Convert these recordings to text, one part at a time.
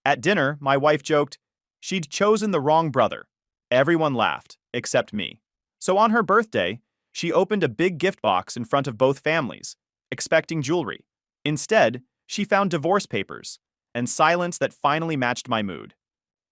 At dinner, my wife joked she'd chosen the wrong brother. Everyone laughed, except me. So on her birthday, she opened a big gift box in front of both families, expecting jewelry. Instead, she found divorce papers and silence that finally matched my mood.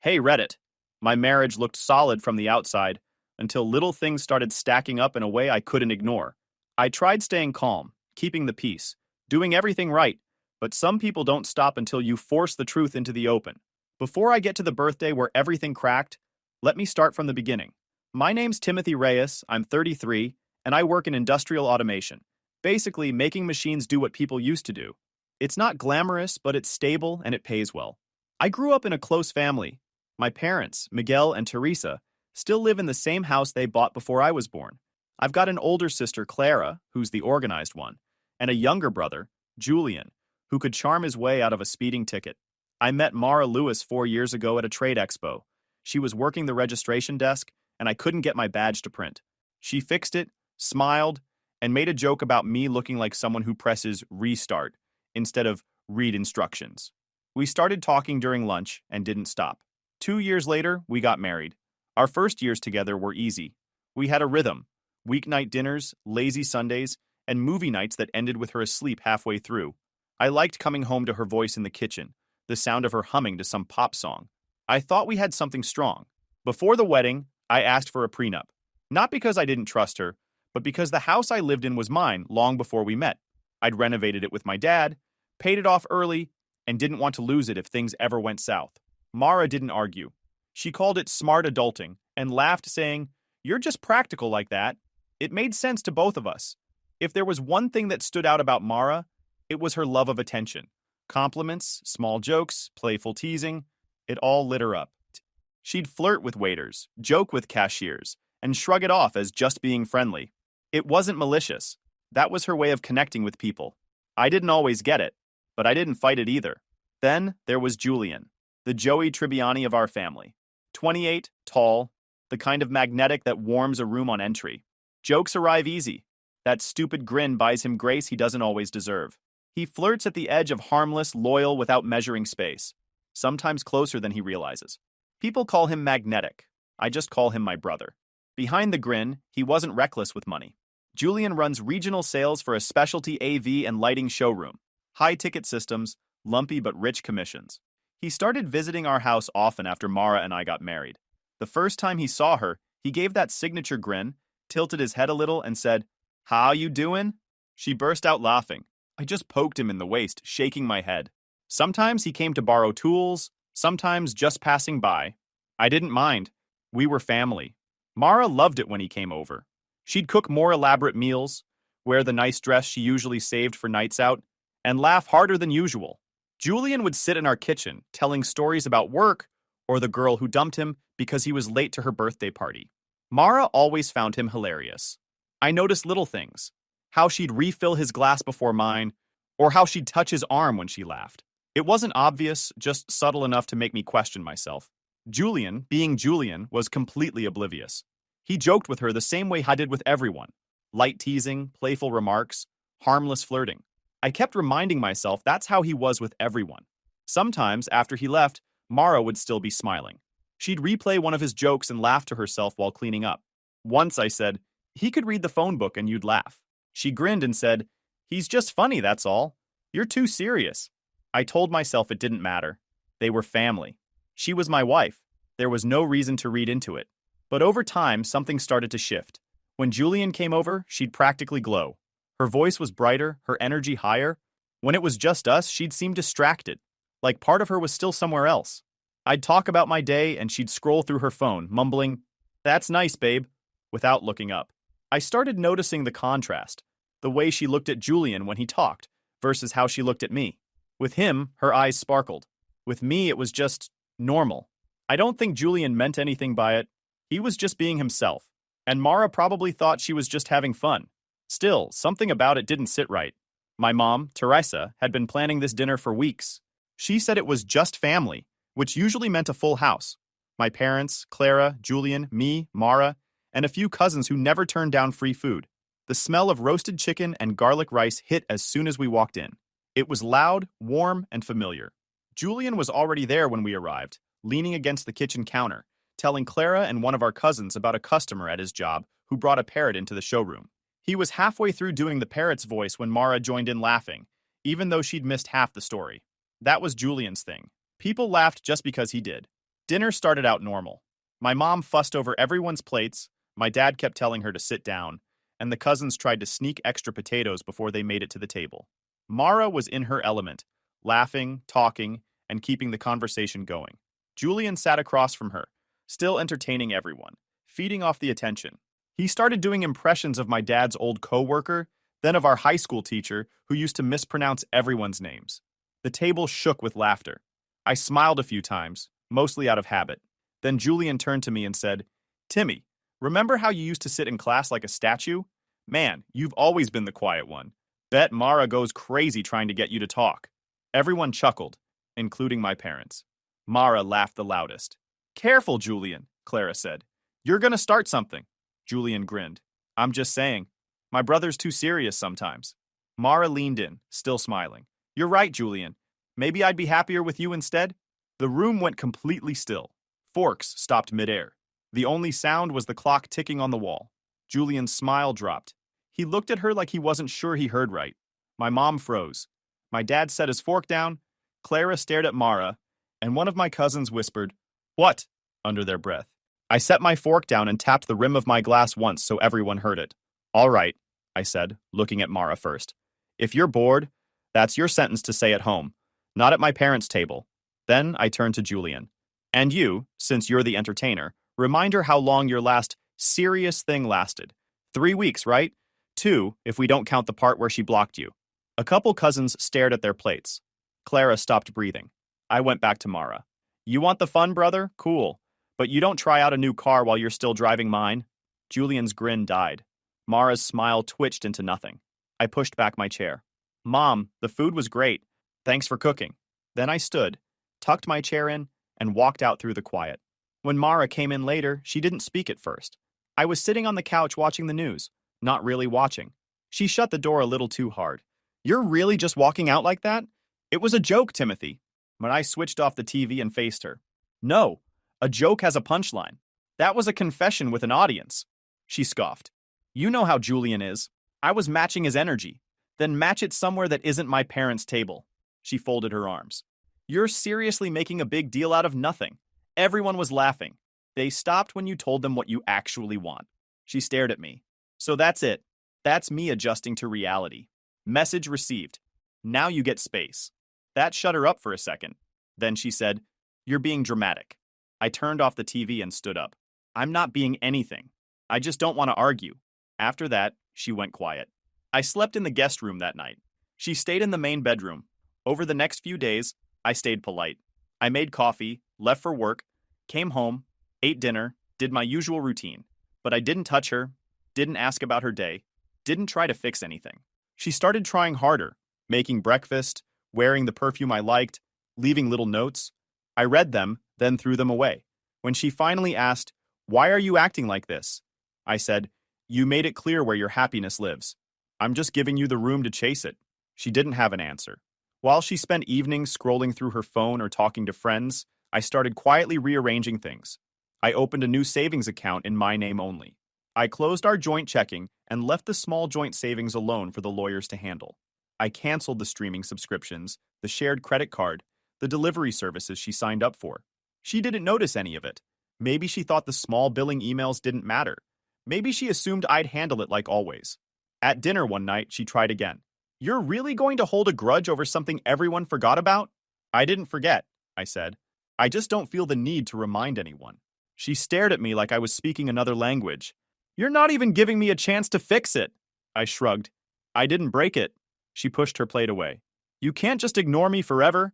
Hey, Reddit. My marriage looked solid from the outside until little things started stacking up in a way I couldn't ignore. I tried staying calm, keeping the peace, doing everything right, but some people don't stop until you force the truth into the open. Before I get to the birthday where everything cracked, let me start from the beginning. My name's Timothy Reyes, I'm 33, and I work in industrial automation, basically making machines do what people used to do. It's not glamorous, but it's stable and it pays well. I grew up in a close family. My parents, Miguel and Teresa, still live in the same house they bought before I was born. I've got an older sister, Clara, who's the organized one, and a younger brother, Julian, who could charm his way out of a speeding ticket. I met Mara Lewis 4 years ago at a trade expo. She was working the registration desk, and I couldn't get my badge to print. She fixed it, smiled, and made a joke about me looking like someone who presses restart instead of read instructions. We started talking during lunch and didn't stop. 2 years later, we got married. Our first years together were easy. We had a rhythm: weeknight dinners, lazy Sundays, and movie nights that ended with her asleep halfway through. I liked coming home to her voice in the kitchen, the sound of her humming to some pop song. I thought we had something strong. Before the wedding, I asked for a prenup. Not because I didn't trust her, but because the house I lived in was mine long before we met. I'd renovated it with my dad, paid it off early, and didn't want to lose it if things ever went south. Mara didn't argue. She called it smart adulting and laughed, saying, "You're just practical like that." It made sense to both of us. If there was one thing that stood out about Mara, it was her love of attention. Compliments, small jokes, playful teasing, it all lit her up. She'd flirt with waiters, joke with cashiers, and shrug it off as just being friendly. It wasn't malicious. That was her way of connecting with people. I didn't always get it, but I didn't fight it either. Then there was Julian, the Joey Tribbiani of our family. 28, tall, the kind of magnetic that warms a room on entry. Jokes arrive easy. That stupid grin buys him grace he doesn't always deserve. He flirts at the edge of harmless, loyal without measuring space, sometimes closer than he realizes. People call him magnetic. I just call him my brother. Behind the grin, he wasn't reckless with money. Julian runs regional sales for a specialty AV and lighting showroom. High-ticket systems, lumpy but rich commissions. He started visiting our house often after Mara and I got married. The first time he saw her, he gave that signature grin, tilted his head a little, and said, "How you doing?" She burst out laughing. I just poked him in the waist, shaking my head. Sometimes he came to borrow tools, sometimes just passing by. I didn't mind. We were family. Mara loved it when he came over. She'd cook more elaborate meals, wear the nice dress she usually saved for nights out, and laugh harder than usual. Julian would sit in our kitchen, telling stories about work or the girl who dumped him because he was late to her birthday party. Mara always found him hilarious. I noticed little things: how she'd refill his glass before mine, or how she'd touch his arm when she laughed. It wasn't obvious, just subtle enough to make me question myself. Julian, being Julian, was completely oblivious. He joked with her the same way I did with everyone. Light teasing, playful remarks, harmless flirting. I kept reminding myself that's how he was with everyone. Sometimes, after he left, Mara would still be smiling. She'd replay one of his jokes and laugh to herself while cleaning up. Once I said, "He could read the phone book and you'd laugh." She grinned and said, "He's just funny, that's all. You're too serious." I told myself it didn't matter. They were family. She was my wife. There was no reason to read into it. But over time, something started to shift. When Julian came over, she'd practically glow. Her voice was brighter, her energy higher. When it was just us, she'd seem distracted, like part of her was still somewhere else. I'd talk about my day and she'd scroll through her phone, mumbling, "That's nice, babe," without looking up. I started noticing the contrast, the way she looked at Julian when he talked versus how she looked at me. With him, her eyes sparkled. With me, it was just normal. I don't think Julian meant anything by it. He was just being himself. And Mara probably thought she was just having fun. Still, something about it didn't sit right. My mom, Teresa, had been planning this dinner for weeks. She said it was just family, which usually meant a full house. My parents, Clara, Julian, me, Mara, and a few cousins who never turned down free food. The smell of roasted chicken and garlic rice hit as soon as we walked in. It was loud, warm, and familiar. Julian was already there when we arrived, leaning against the kitchen counter, telling Clara and one of our cousins about a customer at his job who brought a parrot into the showroom. He was halfway through doing the parrot's voice when Mara joined in laughing, even though she'd missed half the story. That was Julian's thing. People laughed just because he did. Dinner started out normal. My mom fussed over everyone's plates, my dad kept telling her to sit down, and the cousins tried to sneak extra potatoes before they made it to the table. Mara was in her element, laughing, talking, and keeping the conversation going. Julian sat across from her, still entertaining everyone, feeding off the attention. He started doing impressions of my dad's old co-worker, then of our high school teacher who used to mispronounce everyone's names. The table shook with laughter. I smiled a few times, mostly out of habit. Then Julian turned to me and said, "Timmy, remember how you used to sit in class like a statue? Man, you've always been the quiet one. Bet Mara goes crazy trying to get you to talk." Everyone chuckled, including my parents. Mara laughed the loudest. "Careful, Julian," Clara said. "You're gonna start something." Julian grinned. "I'm just saying. My brother's too serious sometimes." Mara leaned in, still smiling. "You're right, Julian. Maybe I'd be happier with you instead." The room went completely still. Forks stopped midair. The only sound was the clock ticking on the wall. Julian's smile dropped. He looked at her like he wasn't sure he heard right. My mom froze. My dad set his fork down. Clara stared at Mara, and one of my cousins whispered, "What?" under their breath. I set my fork down and tapped the rim of my glass once so everyone heard it. "All right," I said, looking at Mara first. "If you're bored, that's your sentence to say at home, not at my parents' table." Then I turned to Julian. "And you, since you're the entertainer, remind her how long your last serious thing lasted. 3 weeks, right? 2, if we don't count the part where she blocked you." A couple cousins stared at their plates. Clara stopped breathing. I went back to Mara. "You want the fun, brother? Cool. But you don't try out a new car while you're still driving mine." Julian's grin died. Mara's smile twitched into nothing. I pushed back my chair. "Mom, the food was great. Thanks for cooking." Then I stood, tucked my chair in, and walked out through the quiet. When Mara came in later, she didn't speak at first. I was sitting on the couch watching the news, not really watching. She shut the door a little too hard. "You're really just walking out like that? It was a joke, Timothy." But I switched off the TV and faced her. "No, a joke has a punchline. That was a confession with an audience." She scoffed. "You know how Julian is. I was matching his energy. Then match it somewhere that isn't my parents' table." She folded her arms. "You're seriously making a big deal out of nothing. Everyone was laughing. They stopped when you told them what you actually want." She stared at me. "So that's it. That's me adjusting to reality. Message received. Now you get space." That shut her up for a second. Then she said, "You're being dramatic." I turned off the TV and stood up. "I'm not being anything. I just don't want to argue." After that, she went quiet. I slept in the guest room that night. She stayed in the main bedroom. Over the next few days, I stayed polite. I made coffee, left for work, came home, ate dinner, did my usual routine. But I didn't touch her, didn't ask about her day, didn't try to fix anything. She started trying harder, making breakfast, wearing the perfume I liked, leaving little notes. I read them, then threw them away. When she finally asked, "Why are you acting like this?" I said, "You made it clear where your happiness lives. I'm just giving you the room to chase it." She didn't have an answer. While she spent evenings scrolling through her phone or talking to friends, I started quietly rearranging things. I opened a new savings account in my name only. I closed our joint checking and left the small joint savings alone for the lawyers to handle. I canceled the streaming subscriptions, the shared credit card, the delivery services she signed up for. She didn't notice any of it. Maybe she thought the small billing emails didn't matter. Maybe she assumed I'd handle it like always. At dinner one night, she tried again. "You're really going to hold a grudge over something everyone forgot about?" "I didn't forget," I said. "I just don't feel the need to remind anyone." She stared at me like I was speaking another language. "You're not even giving me a chance to fix it." I shrugged. "I didn't break it." She pushed her plate away. "You can't just ignore me forever."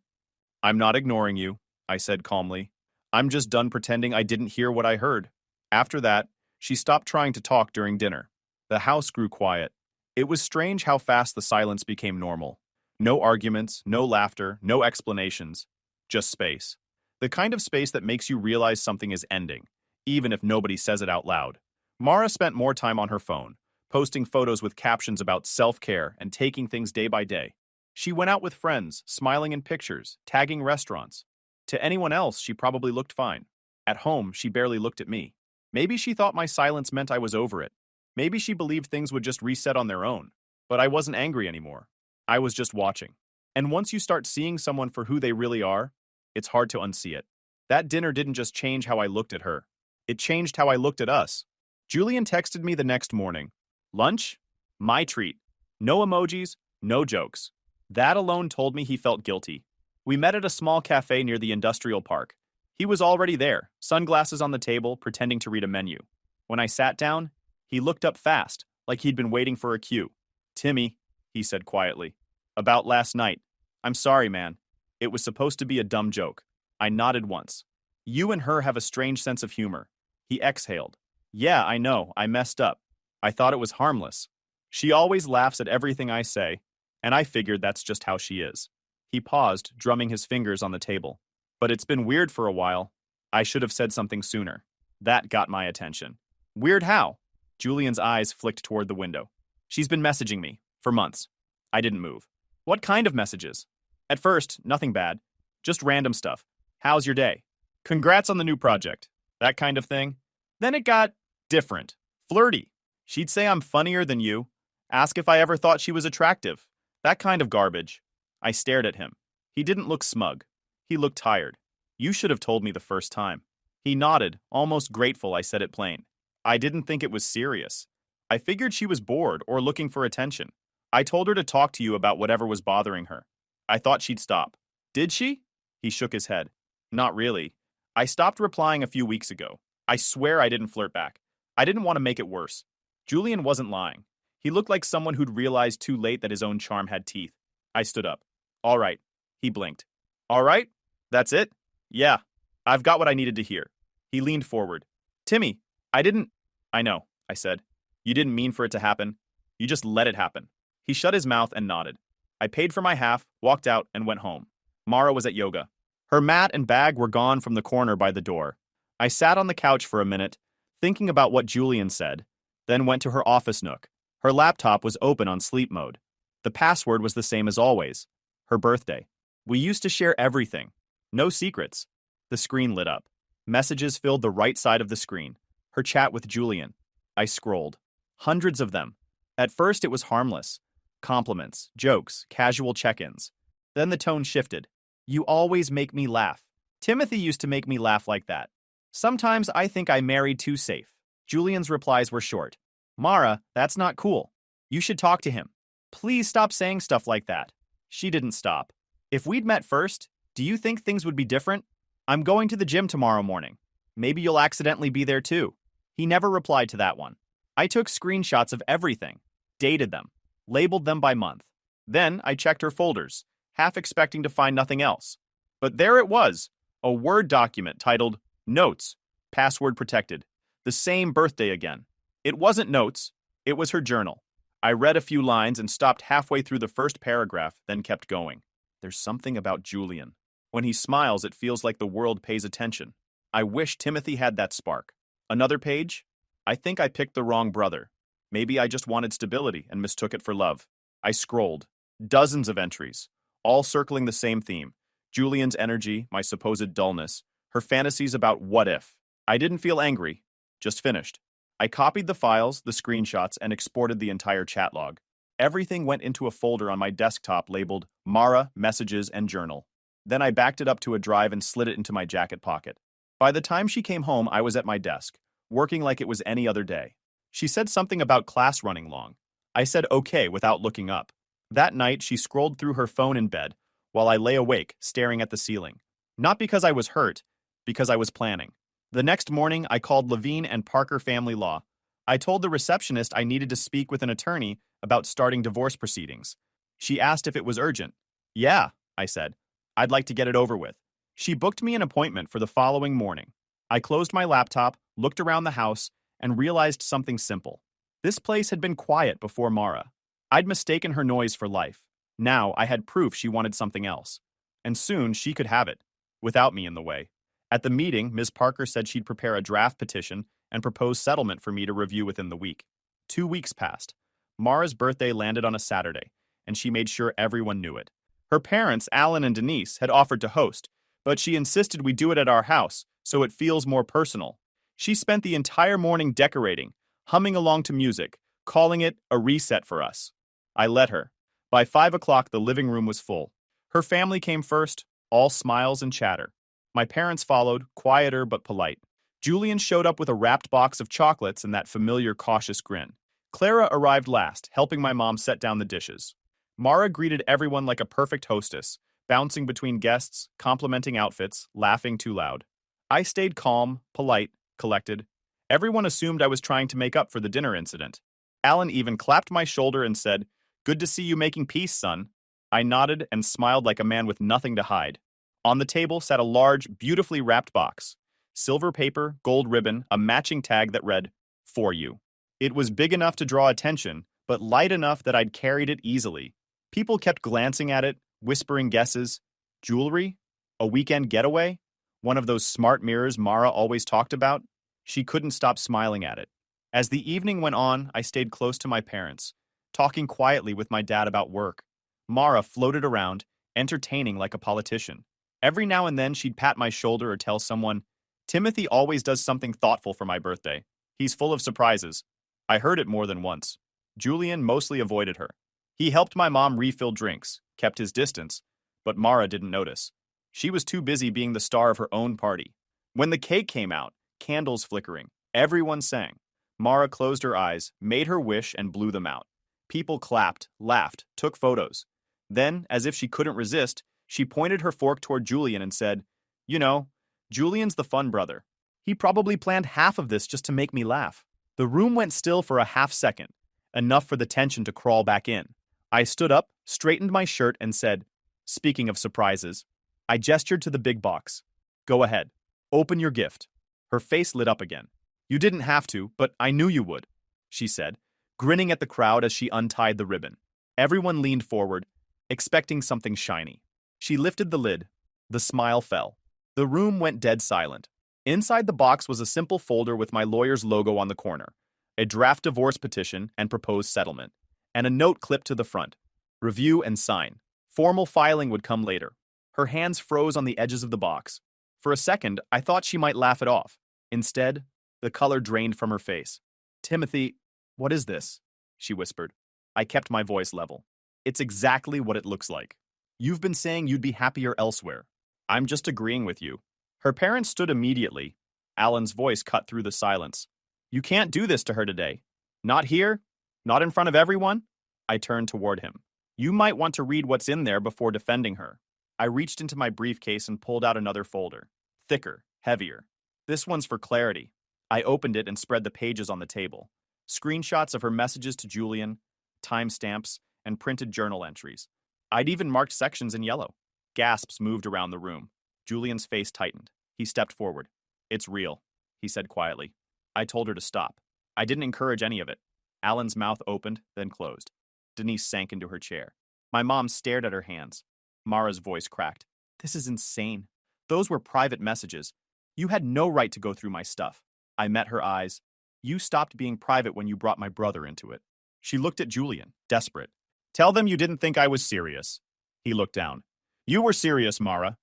"I'm not ignoring you," I said calmly. "I'm just done pretending I didn't hear what I heard." After that, she stopped trying to talk during dinner. The house grew quiet. It was strange how fast the silence became normal. No arguments, no laughter, no explanations. Just space. The kind of space that makes you realize something is ending, even if nobody says it out loud. Mara spent more time on her phone, posting photos with captions about self-care and taking things day by day. She went out with friends, smiling in pictures, tagging restaurants. To anyone else, she probably looked fine. At home, she barely looked at me. Maybe she thought my silence meant I was over it. Maybe she believed things would just reset on their own. But I wasn't angry anymore. I was just watching. And once you start seeing someone for who they really are, it's hard to unsee it. That dinner didn't just change how I looked at her. It changed how I looked at us. Julian texted me the next morning. Lunch? My treat. No emojis, no jokes. That alone told me he felt guilty. We met at a small cafe near the industrial park. He was already there, sunglasses on the table, pretending to read a menu. When I sat down, he looked up fast, like he'd been waiting for a cue. Timmy, he said quietly. About last night. I'm sorry, man. It was supposed to be a dumb joke. I nodded once. You and her have a strange sense of humor. He exhaled. Yeah, I know, I messed up. I thought it was harmless. She always laughs at everything I say, and I figured that's just how she is. He paused, drumming his fingers on the table. But it's been weird for a while. I should have said something sooner. That got my attention. Weird how? Julian's eyes flicked toward the window. She's been messaging me, for months. I didn't move. What kind of messages? At first, nothing bad. Just random stuff. How's your day? Congrats on the new project. That kind of thing. Then it got different. Flirty. She'd say I'm funnier than you. Ask if I ever thought she was attractive. That kind of garbage. I stared at him. He didn't look smug. He looked tired. You should have told me the first time. He nodded, almost grateful I said it plain. I didn't think it was serious. I figured she was bored or looking for attention. I told her to talk to you about whatever was bothering her. I thought she'd stop. Did she? He shook his head. Not really. I stopped replying a few weeks ago. I swear I didn't flirt back. I didn't want to make it worse. Julian wasn't lying. He looked like someone who'd realized too late that his own charm had teeth. I stood up. All right. He blinked. All right? That's it? Yeah. I've got what I needed to hear. He leaned forward. Timmy, I didn't... I know, I said. You didn't mean for it to happen. You just let it happen. He shut his mouth and nodded. I paid for my half, walked out, and went home. Mara was at yoga. Her mat and bag were gone from the corner by the door. I sat on the couch for a minute, thinking about what Julian said, then went to her office nook. Her laptop was open on sleep mode. The password was the same as always. Her birthday. We used to share everything. No secrets. The screen lit up. Messages filled the right side of the screen. Her chat with Julian. I scrolled. Hundreds of them. At first it was harmless. Compliments, jokes, casual check-ins. Then the tone shifted. You always make me laugh. Timothy used to make me laugh like that. Sometimes I think I married too safe. Julian's replies were short. Mara, that's not cool. You should talk to him. Please stop saying stuff like that. She didn't stop. If we'd met first, do you think things would be different? I'm going to the gym tomorrow morning. Maybe you'll accidentally be there too. He never replied to that one. I took screenshots of everything, dated them, labeled them by month. Then I checked her folders, half expecting to find nothing else. But there it was, a Word document titled Notes, password protected. The same birthday again. It wasn't notes, it was her journal. I read a few lines and stopped halfway through the first paragraph, then kept going. There's something about Julian. When he smiles, it feels like the world pays attention. I wish Timothy had that spark. Another page? I think I picked the wrong brother. Maybe I just wanted stability and mistook it for love. I scrolled. Dozens of entries, all circling the same theme. Julian's energy, my supposed dullness, her fantasies about what if. I didn't feel angry, just finished. I copied the files, the screenshots, and exported the entire chat log. Everything went into a folder on my desktop labeled Mara, Messages, and Journal. Then I backed it up to a drive and slid it into my jacket pocket. By the time she came home, I was at my desk, working like it was any other day. She said something about class running long. I said okay without looking up. That night, she scrolled through her phone in bed, while I lay awake, staring at the ceiling. Not because I was hurt, because I was planning. The next morning, I called Levine and Parker Family Law. I told the receptionist I needed to speak with an attorney about starting divorce proceedings. She asked if it was urgent. Yeah, I said. I'd like to get it over with. She booked me an appointment for the following morning. I closed my laptop, looked around the house, and realized something simple. This place had been quiet before Mara. I'd mistaken her noise for life. Now I had proof she wanted something else. And soon she could have it, without me in the way. At the meeting, Ms. Parker said she'd prepare a draft petition and propose settlement for me to review within the week. 2 weeks passed. Mara's birthday landed on a Saturday, and she made sure everyone knew it. Her parents, Alan and Denise, had offered to host, but she insisted we do it at our house so it feels more personal. She spent the entire morning decorating, humming along to music, calling it a reset for us. I let her. By 5 o'clock, the living room was full. Her family came first, all smiles and chatter. My parents followed, quieter but polite. Julian showed up with a wrapped box of chocolates and that familiar cautious grin. Clara arrived last, helping my mom set down the dishes. Mara greeted everyone like a perfect hostess, bouncing between guests, complimenting outfits, laughing too loud. I stayed calm, polite, collected. Everyone assumed I was trying to make up for the dinner incident. Alan even clapped my shoulder and said, "Good to see you making peace, son." I nodded and smiled like a man with nothing to hide. On the table sat a large, beautifully wrapped box. Silver paper, gold ribbon, a matching tag that read, "For you." It was big enough to draw attention, but light enough that I'd carried it easily. People kept glancing at it, whispering guesses. Jewelry? A weekend getaway? One of those smart mirrors Mara always talked about? She couldn't stop smiling at it. As the evening went on, I stayed close to my parents, talking quietly with my dad about work. Mara floated around, entertaining like a politician. Every now and then she'd pat my shoulder or tell someone, "Timothy always does something thoughtful for my birthday. He's full of surprises." I heard it more than once. Julian mostly avoided her. He helped my mom refill drinks, kept his distance, but Mara didn't notice. She was too busy being the star of her own party. When the cake came out, candles flickering, everyone sang. Mara closed her eyes, made her wish, and blew them out. People clapped, laughed, took photos. Then, as if she couldn't resist, she pointed her fork toward Julian and said, "You know, Julian's the fun brother. He probably planned half of this just to make me laugh." The room went still for a half second, enough for the tension to crawl back in. I stood up, straightened my shirt, and said, "Speaking of surprises," I gestured to the big box. "Go ahead. Open your gift." Her face lit up again. "You didn't have to, but I knew you would," she said, grinning at the crowd as she untied the ribbon. Everyone leaned forward, expecting something shiny. She lifted the lid. The smile fell. The room went dead silent. Inside the box was a simple folder with my lawyer's logo on the corner, a draft divorce petition and proposed settlement, and a note clipped to the front. "Review and sign. Formal filing would come later." Her hands froze on the edges of the box. For a second, I thought she might laugh it off. Instead, the color drained from her face. "Timothy, what is this?" she whispered. I kept my voice level. "It's exactly what it looks like. You've been saying you'd be happier elsewhere. I'm just agreeing with you." Her parents stood immediately. Alan's voice cut through the silence. "You can't do this to her today. Not here? Not in front of everyone?" I turned toward him. "You might want to read what's in there before defending her." I reached into my briefcase and pulled out another folder. Thicker, heavier. "This one's for clarity." I opened it and spread the pages on the table. Screenshots of her messages to Julian, timestamps, and printed journal entries. I'd even marked sections in yellow. Gasps moved around the room. Julian's face tightened. He stepped forward. "It's real," he said quietly. I told her to stop. I didn't encourage any of it. Alan's mouth opened, then closed. Denise sank into her chair. My mom stared at her hands. Mara's voice cracked. "This is insane. Those were private messages. You had no right to go through my stuff." I met her eyes. "You stopped being private when you brought my brother into it." She looked at Julian, desperate. "Tell them you didn't think I was serious." He looked down. "You were serious, Mara."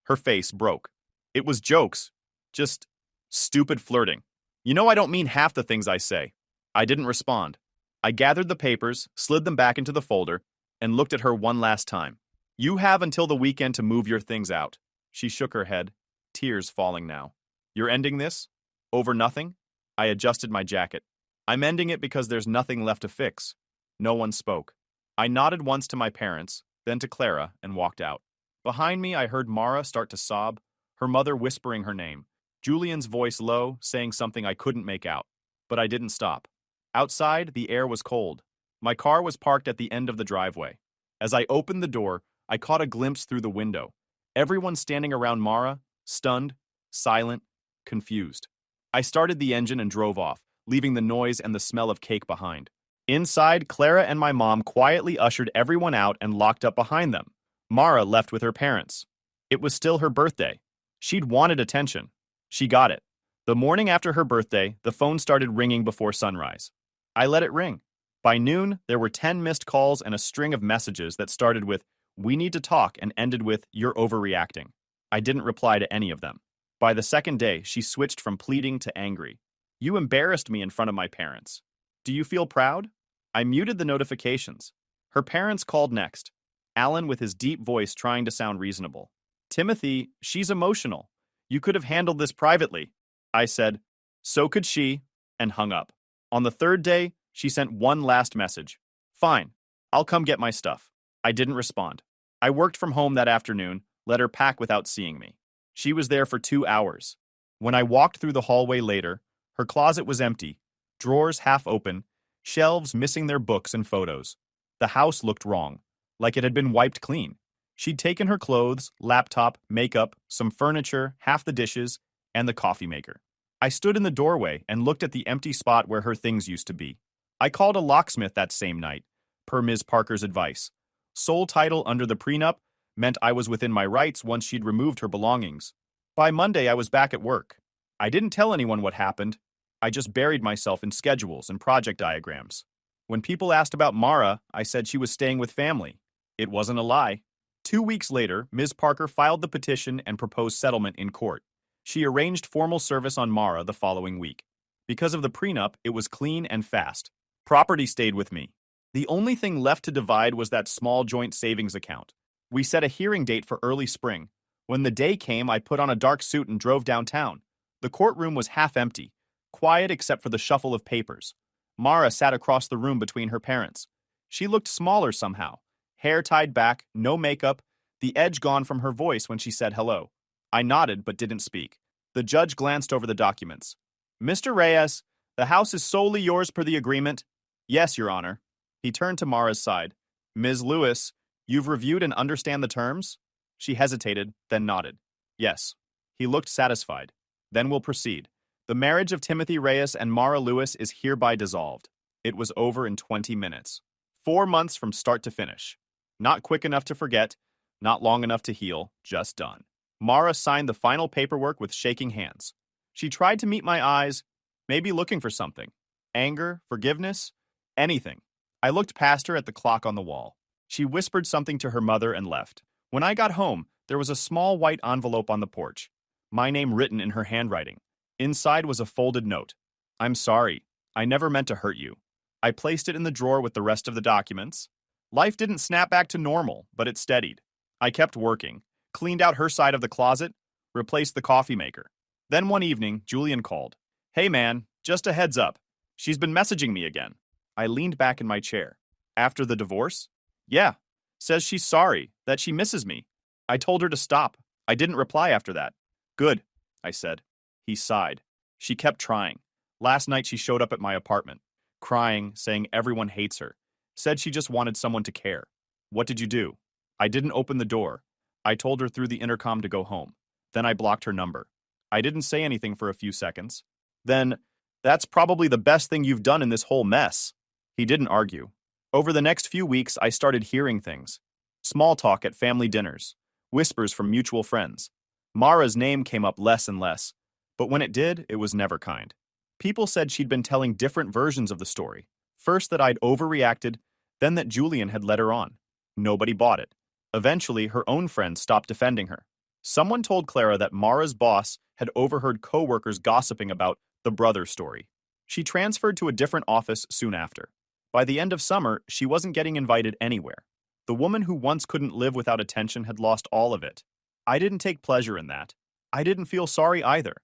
Her face broke. "It was jokes. Just stupid flirting. You know I don't mean half the things I say." I didn't respond. I gathered the papers, slid them back into the folder, and looked at her one last time. "You have until the weekend to move your things out." She shook her head, tears falling now. "You're ending this? Over nothing?" I adjusted my jacket. "I'm ending it because there's nothing left to fix." No one spoke. I nodded once to my parents, then to Clara, and walked out. Behind me, I heard Mara start to sob, her mother whispering her name, Julian's voice low, saying something I couldn't make out. But I didn't stop. Outside, the air was cold. My car was parked at the end of the driveway. As I opened the door, I caught a glimpse through the window. Everyone standing around Mara, stunned, silent, confused. I started the engine and drove off, leaving the noise and the smell of cake behind. Inside, Clara and my mom quietly ushered everyone out and locked up behind them. Mara left with her parents. It was still her birthday. She'd wanted attention. She got it. The morning after her birthday, the phone started ringing before sunrise. I let it ring. By noon, there were 10 missed calls and a string of messages that started with, "We need to talk," and ended with, "You're overreacting." I didn't reply to any of them. By the second day, she switched from pleading to angry. "You embarrassed me in front of my parents. Do you feel proud?" I muted the notifications. Her parents called next, Alan with his deep voice trying to sound reasonable. "Timothy, she's emotional. You could have handled this privately." I said, "So could she," and hung up. On the third day, she sent one last message. "Fine, I'll come get my stuff." I didn't respond. I worked from home that afternoon, let her pack without seeing me. She was there for 2 hours. When I walked through the hallway later, her closet was empty, drawers half open, shelves missing their books and photos. The house looked wrong, like it had been wiped clean. She'd taken her clothes, laptop, makeup, some furniture, half the dishes, and the coffee maker. I stood in the doorway and looked at the empty spot where her things used to be. I called a locksmith that same night, per Ms. Parker's advice. Sole title under the prenup meant I was within my rights once she'd removed her belongings. By Monday, I was back at work. I didn't tell anyone what happened. I just buried myself in schedules and project diagrams. When people asked about Mara, I said she was staying with family. It wasn't a lie. 2 weeks later, Ms. Parker filed the petition and proposed settlement in court. She arranged formal service on Mara the following week. Because of the prenup, it was clean and fast. Property stayed with me. The only thing left to divide was that small joint savings account. We set a hearing date for early spring. When the day came, I put on a dark suit and drove downtown. The courtroom was half empty, quiet except for the shuffle of papers. Mara sat across the room between her parents. She looked smaller somehow. Hair tied back, no makeup, the edge gone from her voice when she said hello. I nodded but didn't speak. The judge glanced over the documents. "Mr. Reyes, the house is solely yours per the agreement." "Yes, Your Honor." He turned to Mara's side. "Ms. Lewis, you've reviewed and understand the terms?" She hesitated, then nodded. "Yes." He looked satisfied. "Then we'll proceed. The marriage of Timothy Reyes and Mara Lewis is hereby dissolved." It was over in 20 minutes. 4 months from start to finish. Not quick enough to forget, not long enough to heal, just done. Mara signed the final paperwork with shaking hands. She tried to meet my eyes, maybe looking for something. Anger, forgiveness, anything. I looked past her at the clock on the wall. She whispered something to her mother and left. When I got home, there was a small white envelope on the porch. My name written in her handwriting. Inside was a folded note. "I'm sorry. I never meant to hurt you." I placed it in the drawer with the rest of the documents. Life didn't snap back to normal, but it steadied. I kept working, cleaned out her side of the closet, replaced the coffee maker. Then one evening, Julian called. "Hey man, just a heads up. She's been messaging me again." I leaned back in my chair. "After the divorce?" "Yeah. Says she's sorry, that she misses me." I told her to stop. I didn't reply after that. "Good," I said. He sighed. "She kept trying. Last night she showed up at my apartment, crying, saying everyone hates her. Said she just wanted someone to care." "What did you do?" "I didn't open the door. I told her through the intercom to go home. Then I blocked her number. I didn't say anything for a few seconds. Then, that's probably the best thing you've done in this whole mess." He didn't argue. Over the next few weeks, I started hearing things. Small talk at family dinners. Whispers from mutual friends. Mara's name came up less and less. But when it did, it was never kind. People said she'd been telling different versions of the story. First that I'd overreacted, then that Julian had led her on. Nobody bought it. Eventually, her own friends stopped defending her. Someone told Clara that Mara's boss had overheard co-workers gossiping about the brother story. She transferred to a different office soon after. By the end of summer, she wasn't getting invited anywhere. The woman who once couldn't live without attention had lost all of it. I didn't take pleasure in that. I didn't feel sorry either.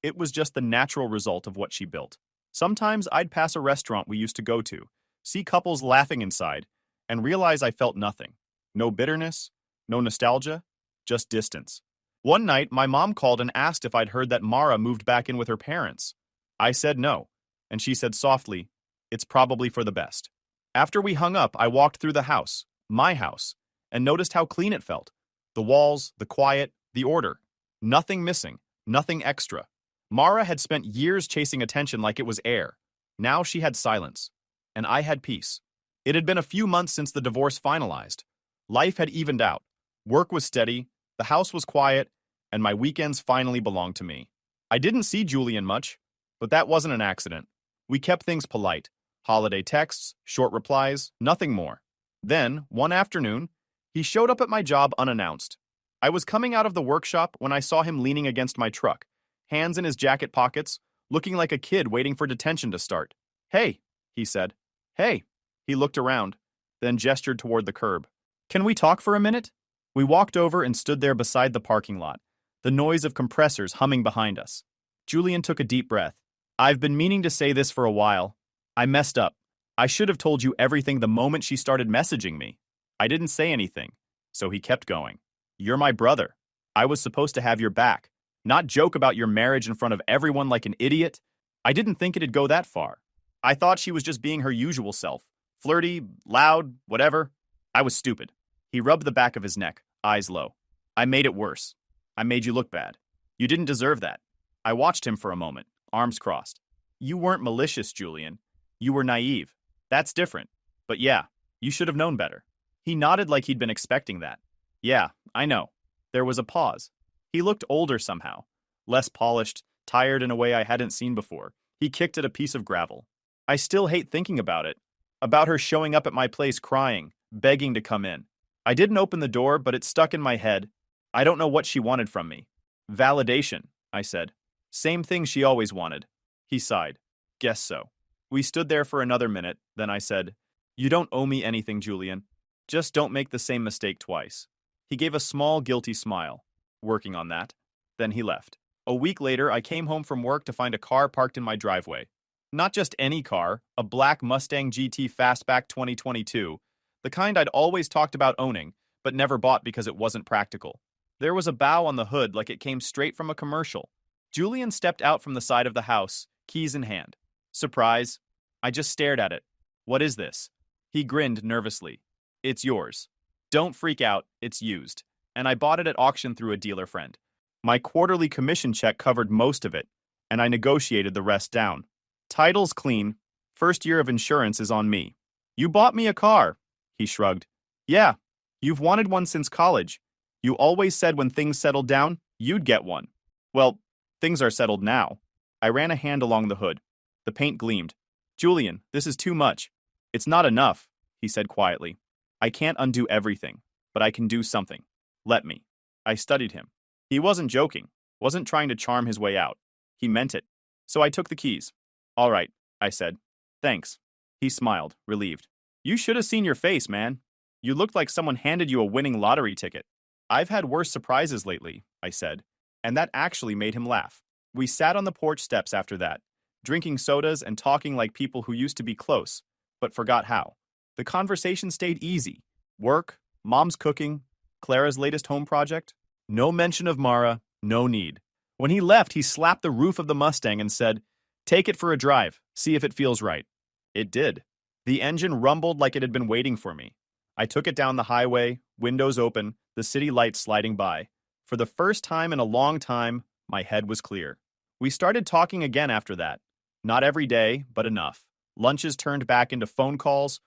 It was just the natural result of what she built. Sometimes I'd pass a restaurant we used to go to, see couples laughing inside, and realize I felt nothing. No bitterness, no nostalgia, just distance. One night, my mom called and asked if I'd heard that Mara moved back in with her parents. I said no, and she said softly, "It's probably for the best." After we hung up, I walked through the house, my house, and noticed how clean it felt. The walls, the quiet, the order. Nothing missing, nothing extra. Mara had spent years chasing attention like it was air. Now she had silence, and I had peace. It had been a few months since the divorce finalized. Life had evened out. Work was steady, the house was quiet, and my weekends finally belonged to me. I didn't see Julian much, but that wasn't an accident. We kept things polite, Holiday texts, short replies, nothing more. Then, one afternoon, he showed up at my job unannounced. I was coming out of the workshop when I saw him leaning against my truck, hands in his jacket pockets, looking like a kid waiting for detention to start. "Hey," he said. "Hey." He looked around, then gestured toward the curb. "Can we talk for a minute?" We walked over and stood there beside the parking lot, the noise of compressors humming behind us. Julian took a deep breath. "I've been meaning to say this for a while. I messed up. I should have told you everything the moment she started messaging me. I didn't say anything." So he kept going. "You're my brother. I was supposed to have your back, not joke about your marriage in front of everyone like an idiot. I didn't think it'd go that far. I thought she was just being her usual self. Flirty, loud, whatever. I was stupid." He rubbed the back of his neck, eyes low. "I made it worse. I made you look bad. You didn't deserve that." I watched him for a moment, arms crossed. "You weren't malicious, Julian. You were naive. That's different. But yeah, you should have known better." He nodded like he'd been expecting that. "Yeah, I know." There was a pause. He looked older somehow, less polished, tired in a way I hadn't seen before. He kicked at a piece of gravel. "I still hate thinking about it. About her showing up at my place crying, begging to come in. I didn't open the door, but it stuck in my head. I don't know what she wanted from me." "Validation," I said. "Same thing she always wanted." He sighed. "Guess so." We stood there for another minute, then I said, "You don't owe me anything, Julian. Just don't make the same mistake twice." He gave a small, guilty smile. "Working on that." Then he left. A week later, I came home from work to find a car parked in my driveway. Not just any car, a black Mustang GT Fastback 2022, the kind I'd always talked about owning, but never bought because it wasn't practical. There was a bow on the hood like it came straight from a commercial. Julian stepped out from the side of the house, keys in hand. "Surprise." I just stared at it. "What is this?" He grinned nervously. "It's yours. Don't freak out, it's used. And I bought it at auction through a dealer friend. My quarterly commission check covered most of it, and I negotiated the rest down. Title's clean. First year of insurance is on me." "You bought me a car," he shrugged. "Yeah, you've wanted one since college. You always said when things settled down, you'd get one." "Well, things are settled now." I ran a hand along the hood. The paint gleamed. "Julian, this is too much." "It's not enough," he said quietly. "I can't undo everything, but I can do something. Let me." I studied him. He wasn't joking, wasn't trying to charm his way out. He meant it. So I took the keys. "All right," I said. "Thanks." He smiled, relieved. "You should have seen your face, man. You looked like someone handed you a winning lottery ticket." "I've had worse surprises lately," I said, and that actually made him laugh. We sat on the porch steps after that, drinking sodas and talking like people who used to be close, but forgot how. The conversation stayed easy. Work, mom's cooking, Clara's latest home project. No mention of Mara, no need. When he left, he slapped the roof of the Mustang and said, "Take it for a drive, see if it feels right." It did. The engine rumbled like it had been waiting for me. I took it down the highway, windows open, the city lights sliding by. For the first time in a long time, my head was clear. We started talking again after that. Not every day, but enough. Lunches turned back into phone calls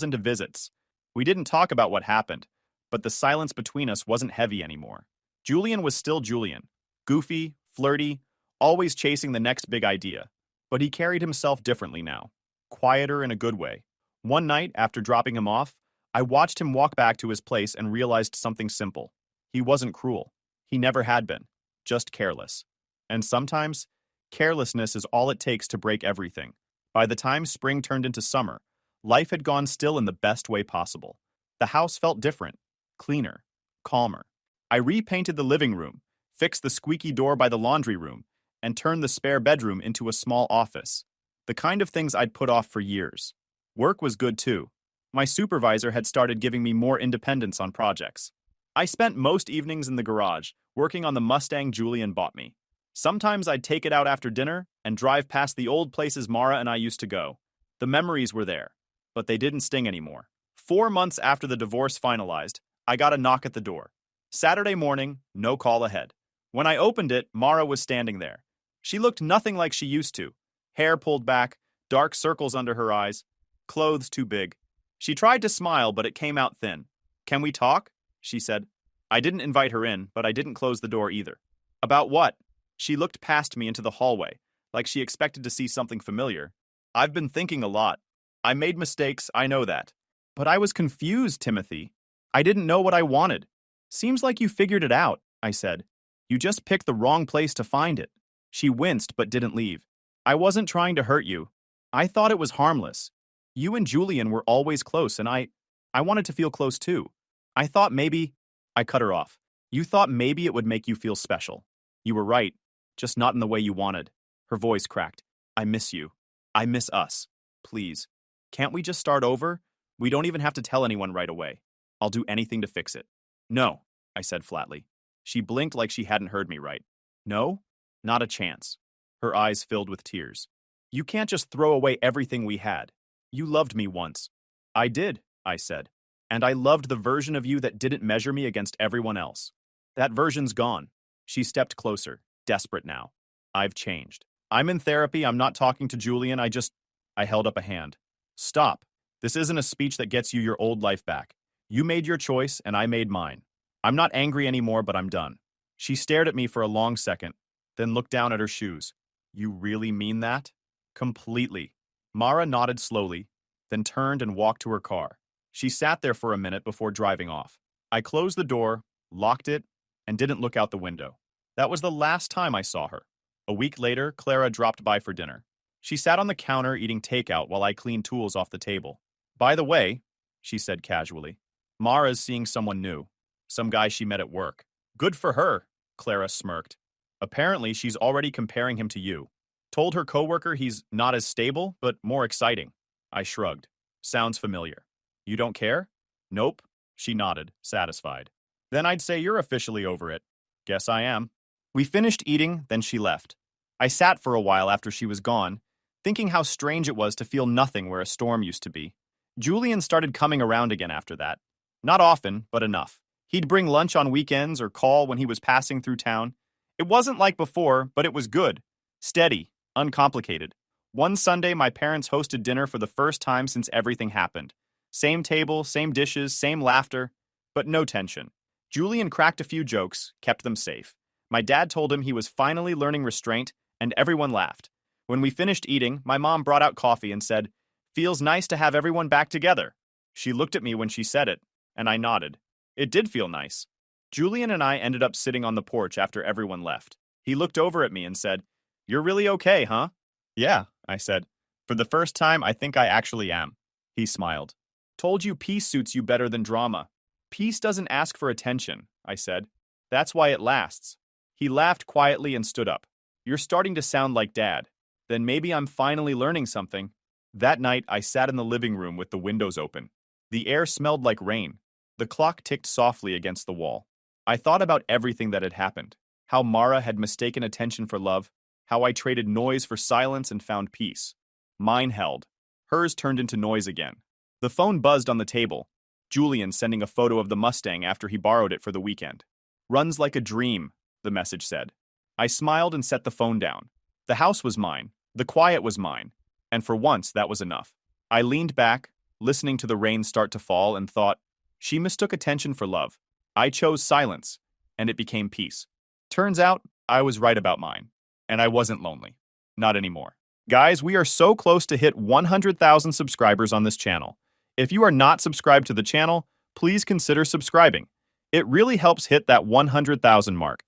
into visits. We didn't talk about what happened, but the silence between us wasn't heavy anymore. Julian was still Julian. Goofy, flirty, always chasing the next big idea. But he carried himself differently now. Quieter in a good way. One night, after dropping him off, I watched him walk back to his place and realized something simple. He wasn't cruel. He never had been. Just careless. And sometimes, carelessness is all it takes to break everything. By the time spring turned into summer, life had gone still in the best way possible. The house felt different, cleaner, calmer. I repainted the living room, fixed the squeaky door by the laundry room, and turned the spare bedroom into a small office. The kind of things I'd put off for years. Work was good too. My supervisor had started giving me more independence on projects. I spent most evenings in the garage, working on the Mustang Julian bought me. Sometimes I'd take it out after dinner and drive past the old places Mara and I used to go. The memories were there, but they didn't sting anymore. 4 months after the divorce finalized, I got a knock at the door. Saturday morning, no call ahead. When I opened it, Mara was standing there. She looked nothing like she used to. Hair pulled back, dark circles under her eyes, clothes too big. She tried to smile, but it came out thin. "Can we talk?" she said. I didn't invite her in, but I didn't close the door either. "About what?" She looked past me into the hallway, like she expected to see something familiar. I've been thinking a lot. I made mistakes, I know that. But I was confused, Timothy. I didn't know what I wanted. Seems like you figured it out, I said. You just picked the wrong place to find it. She winced but didn't leave. I wasn't trying to hurt you. I thought it was harmless. You and Julian were always close, and I wanted to feel close too. I thought maybe... I cut her off. You thought maybe it would make you feel special. You were right, just not in the way you wanted. Her voice cracked. I miss you. I miss us. Please. Can't we just start over? We don't even have to tell anyone right away. I'll do anything to fix it. No, I said flatly. She blinked like she hadn't heard me right. No? Not a chance. Her eyes filled with tears. You can't just throw away everything we had. You loved me once. I did, I said. And I loved the version of you that didn't measure me against everyone else. That version's gone. She stepped closer, desperate now. I've changed. I'm in therapy. I'm not talking to Julian. I held up a hand. Stop. This isn't a speech that gets you your old life back. You made your choice, and I made mine. I'm not angry anymore, but I'm done. She stared at me for a long second, then looked down at her shoes. You really mean that? Completely. Mara nodded slowly, then turned and walked to her car. She sat there for a minute before driving off. I closed the door, locked it, and didn't look out the window. That was the last time I saw her. A week later, Clara dropped by for dinner. She sat on the counter eating takeout while I cleaned tools off the table. By the way, she said casually, Mara's seeing someone new. Some guy she met at work. Good for her, Clara smirked. Apparently, she's already comparing him to you. Told her coworker he's not as stable, but more exciting. I shrugged. Sounds familiar. You don't care? Nope. She nodded, satisfied. Then I'd say you're officially over it. Guess I am. We finished eating, then she left. I sat for a while after she was gone, thinking how strange it was to feel nothing where a storm used to be. Julian started coming around again after that. Not often, but enough. He'd bring lunch on weekends or call when he was passing through town. It wasn't like before, but it was good. Steady, uncomplicated. One Sunday, my parents hosted dinner for the first time since everything happened. Same table, same dishes, same laughter, but no tension. Julian cracked a few jokes, kept them safe. My dad told him he was finally learning restraint, and everyone laughed. When we finished eating, my mom brought out coffee and said, "Feels nice to have everyone back together." She looked at me when she said it, and I nodded. It did feel nice. Julian and I ended up sitting on the porch after everyone left. He looked over at me and said, "You're really okay, huh?" "Yeah," I said. "For the first time, I think I actually am." He smiled. "Told you peace suits you better than drama." "Peace doesn't ask for attention," I said. "That's why it lasts." He laughed quietly and stood up. "You're starting to sound like Dad. Then maybe I'm finally learning something." That night, I sat in the living room with the windows open. The air smelled like rain. The clock ticked softly against the wall. I thought about everything that had happened. How Mara had mistaken attention for love. How I traded noise for silence and found peace. Mine held. Hers turned into noise again. The phone buzzed on the table. Julian sending a photo of the Mustang after he borrowed it for the weekend. "Runs like a dream," the message said. I smiled and set the phone down. The house was mine. The quiet was mine. And for once, that was enough. I leaned back, listening to the rain start to fall, and thought, she mistook attention for love. I chose silence, and it became peace. Turns out, I was right about mine. And I wasn't lonely. Not anymore. Guys, we are so close to hit 100,000 subscribers on this channel. If you are not subscribed to the channel, please consider subscribing. It really helps hit that 100,000 mark.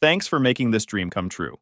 Thanks for making this dream come true.